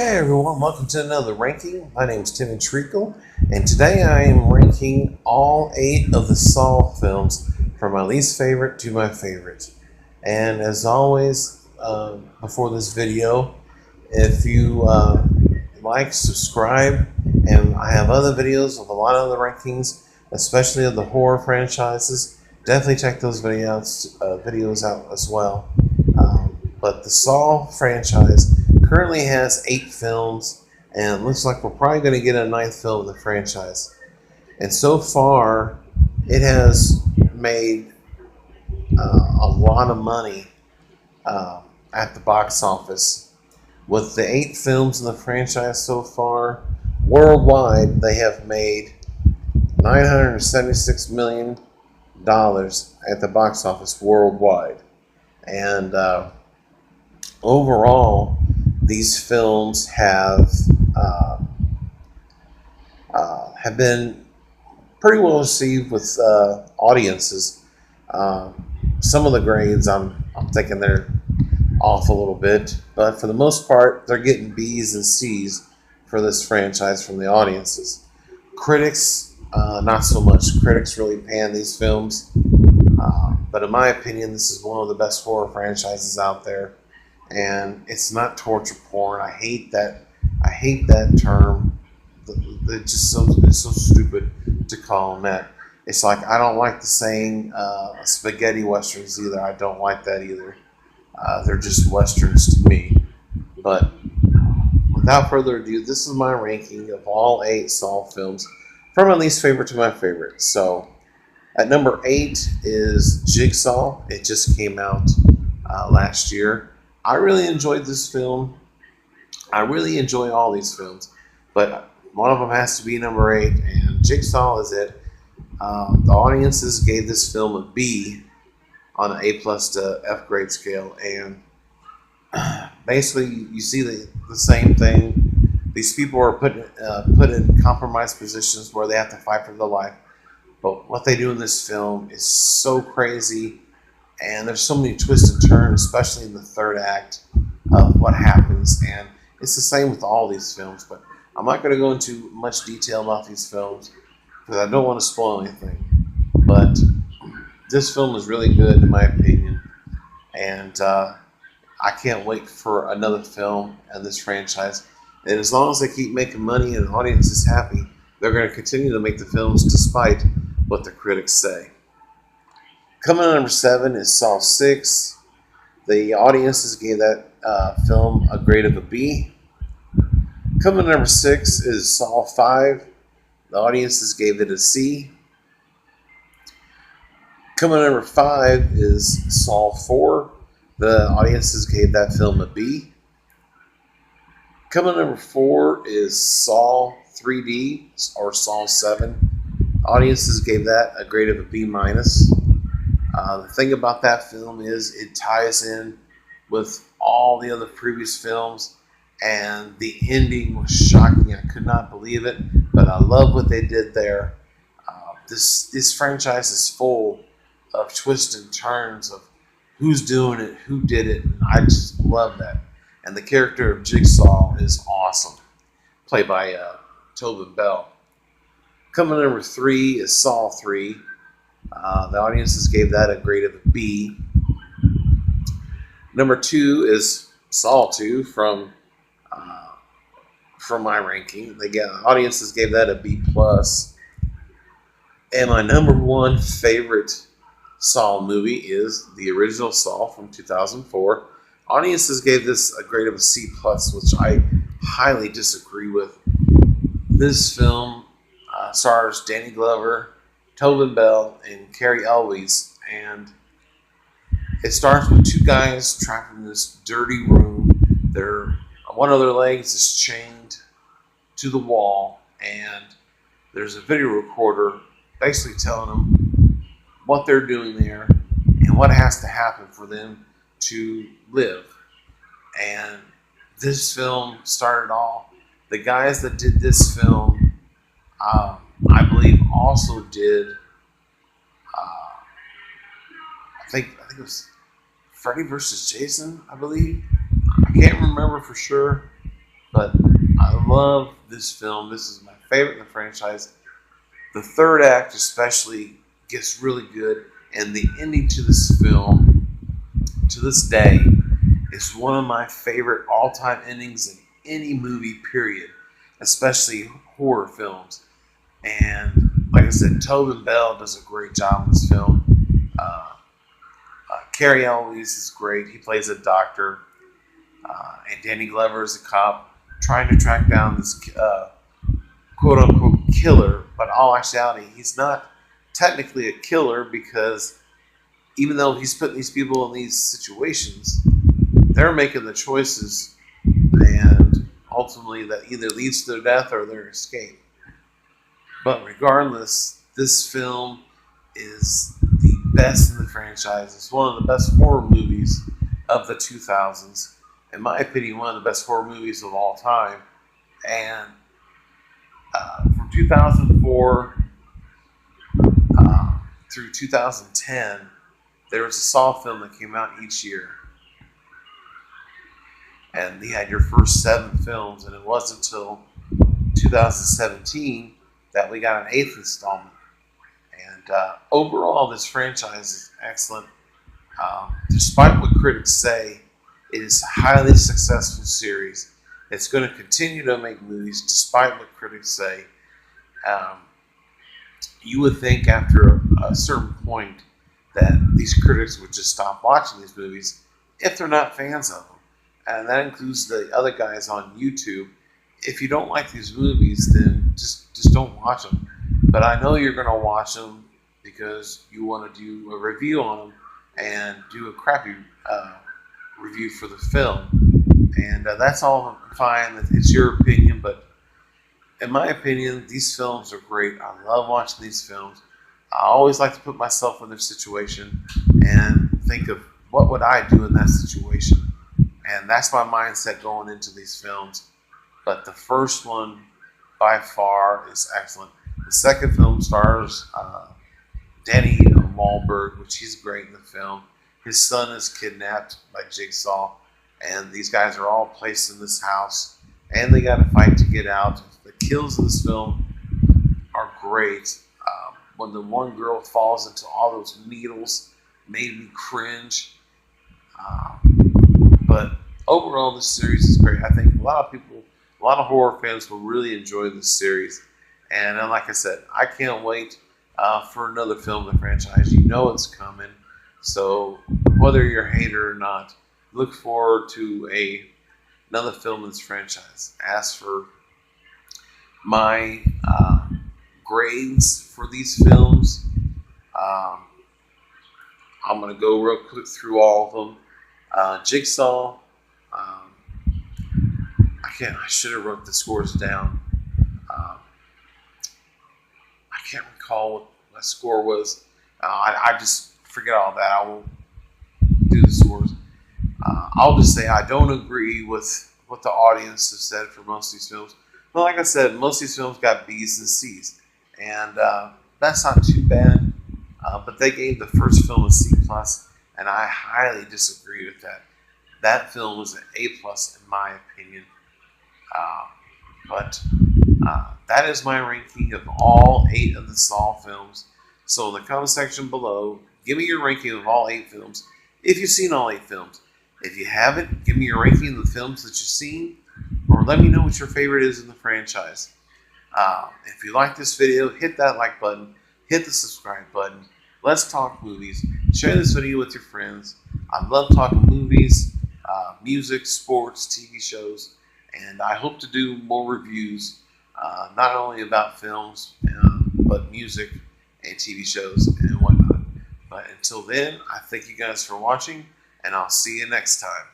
Hey everyone, welcome to another ranking. My name is Timmy Treacle, and today I am ranking all 8 of the Saw films from my least favorite to my favorite. And as always, before this video, if you like, subscribe, and I have other videos of a lot of the rankings, especially of the horror franchises. Definitely check those videos out as well. But the Saw franchise currently has 8 films, and it looks like we're probably going to get a 9th film in the franchise. And so far, it has made a lot of money at the box office. With the 8 films in the franchise so far, worldwide, they have made $976 million at the box office worldwide. And overall, these films have been pretty well received with audiences. Some of the grades, I'm thinking they're off a little bit, but for the most part, they're getting B's and C's for this franchise from the audiences. Critics, not so much. Critics really pan these films, but in my opinion, this is one of the best horror franchises out there. And it's not torture porn. I hate that. I hate that term. It's so stupid to call them that. It's like I don't like the saying spaghetti westerns either. I don't like that either. They're just westerns to me. But without further ado, this is my ranking of all 8 Saw films, from my least favorite to my favorite. So at number 8 is Jigsaw. It just came out last year. I really enjoyed this film. I really enjoy all these films, but one of them has to be number 8, and Jigsaw is it. The audiences gave this film a B on an A plus to F grade scale, and basically you see the same thing. These people are put in compromised positions where they have to fight for their life, but what they do in this film is so crazy. And there's so many twists and turns, especially in the third act of what happens. And it's the same with all these films. But I'm not going to go into much detail about these films because I don't want to spoil anything. But this film is really good, in my opinion. And I can't wait for another film in this franchise. And as long as they keep making money and the audience is happy, they're going to continue to make the films despite what the critics say. Coming in number 7 is Saw 6. The audiences gave that film a grade of a B. Coming in number 6 is Saw 5. The audiences gave it a C. Coming in number 5 is Saw 4. The audiences gave that film a B. Coming in number 4 is Saw 3D, or Saw 7. Audiences gave that a grade of a B minus. The thing about that film is it ties in with all the other previous films, and the ending was shocking. I could not believe it, but I love what they did there. This franchise is full of twists and turns of who's doing it, who did it, and I just love that. And the character of Jigsaw is awesome, played by Tobin Bell. Coming in number 3 is Saw 3. The audiences gave that a grade of a B. Number 2 is Saw 2 from my ranking. Audiences gave that a B plus. And my number 1 favorite Saw movie is the original Saw from 2004. Audiences gave this a grade of a C plus, which I highly disagree with. This film stars Danny Glover, Tobin Bell, and Cary Elwes, and it starts with 2 guys trapped in this dirty room. One of their legs is chained to the wall, and there's a video recorder basically telling them what they're doing there and what has to happen for them to live. And this film started all. The guys that did this film, I believe, also did. I think it was Freddy versus Jason, I believe. I can't remember for sure, But I love this film. This is my favorite in the franchise. The third act especially gets really good, and the ending to this film, to this day, is one of my favorite all-time endings in any movie, period, especially horror films. And like I said, Tobin Bell does a great job in this film. Cary Elwes is great. He plays a doctor, and Danny Glover is a cop trying to track down this quote-unquote killer. But in all actuality, he's not technically a killer, because even though he's putting these people in these situations, they're making the choices, and ultimately that either leads to their death or their escape. But regardless, this film is the best in the franchise. It's one of the best horror movies of the 2000s. In my opinion, one of the best horror movies of all time. And from 2004 through 2010, there was a Saw film that came out each year. And you had your first 7 films, and it wasn't until 2017 that we got an 8th installment. And overall, this franchise is excellent. Despite what critics say, it is a highly successful series. It's going to continue to make movies, despite what critics say. You would think after a certain point that these critics would just stop watching these movies if they're not fans of them. And that includes the other guys on YouTube. If you don't like these movies, then just don't watch them. But I know you're going to watch them because you want to do a review on them and do a crappy review for the film. And that's all fine. It's your opinion, but in my opinion, these films are great. I love watching these films. I always like to put myself in their situation and think of what would I do in that situation. And that's my mindset going into these films. But the first one, by far, is excellent. The second film stars Danny Wahlberg, which he's great in the film. His son is kidnapped by Jigsaw, and these guys are all placed in this house, and they got to fight to get out. The kills in this film are great. When the one girl falls into all those needles, made me cringe. But overall, this series is great. I think a lot of horror fans will really enjoy this series. And like I said, I can't wait for another film in the franchise. You know it's coming. So whether you're a hater or not, look forward to another film in this franchise. As for my grades for these films, I'm going to go real quick through all of them. Jigsaw, I should have wrote the scores down. I can't recall what my score was. I just forget all that. I won't do the scores. I'll just say I don't agree with what the audience has said for most of these films. But like I said, most of these films got B's and C's. And that's not too bad. But they gave the first film a C+, and I highly disagree with that. That film was an A+ in my opinion. But that is my ranking of all 8 of the Saw films. So in the comment section below, give me your ranking of all 8 films, if you've seen all 8 films. If you haven't, give me your ranking of the films that you've seen, or let me know what your favorite is in the franchise. If you like this video, hit that like button, hit the subscribe button. Let's talk movies. Share this video with your friends. I love talking movies, music, sports, TV shows, and I hope to do more reviews, not only about films, but music and TV shows and whatnot. But until then, I thank you guys for watching, and I'll see you next time.